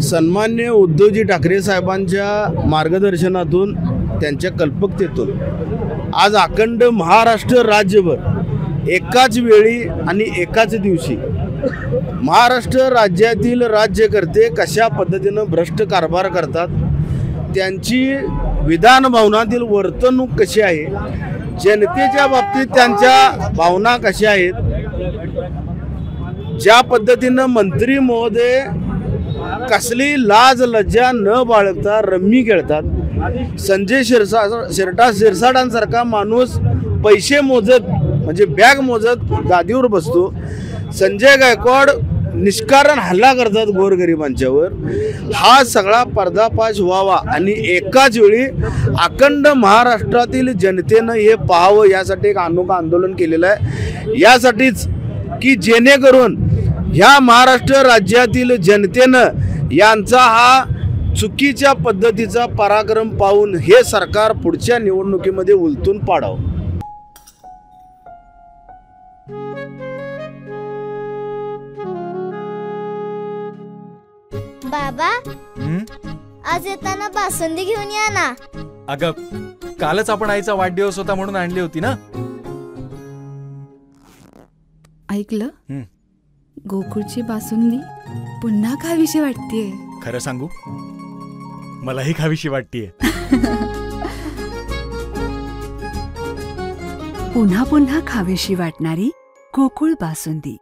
सन्मान्य उद्धवजी ठाकरे साहेबांच्या मार्गदर्शनातून त्यांच्या कल्पकतेतून आज अखंड महाराष्ट्र राज्यभर एकाच वेळी आणि एकाच दिवशी महाराष्ट्र राज्यातील राज्यकर्ते कशा पद्धतीनं भ्रष्ट कारभार करतात, त्यांची विधान भवनातील वर्तणूक कशी आहे, जनतेच्या बाबतीत त्यांच्या भावना कशा आहेत, ज्या पद्धतीनं मंत्री महोदय कसली लाज लज्जा न बाळगता रम्मी खेळतात, संजय शिरसाटांसारखा माणूस पैसे मोजत म्हणजे बॅग मोजत गादीवर बसतो, संजय गायकवाड निष्कारण हल्ला करतात गोरगरिबांच्यावर, हा सगळा पर्दाफाश व्हावा आणि एकाच वेळी अखंड महाराष्ट्रातील जनतेनं हे पाहावं यासाठी एक अनोखं आंदोलन केलेलं आहे। यासाठीच की जेणेकरून ह्या महाराष्ट्र राज्यातील जनतेनं यांचा हा चुकीच्या पद्धतीचा पराक्रम पाहून हे सरकार पुढच्या निवडणुकीमध्ये उलटून पाडावं। बाबा, आज येताना बासुंदी घेऊन या ना। अगं, कालच आपण आईचा वाढदिवस होता म्हणून आणली होती ना। ऐकलं, गोकुळची बासुंदी पुन्हा खावीशी वाटतेय। खरं सांगू, मलाही खावीशी वाटतेय। पुन्हा पुन्हा खावीशी वाटणारी गोकुळ बासुंदी।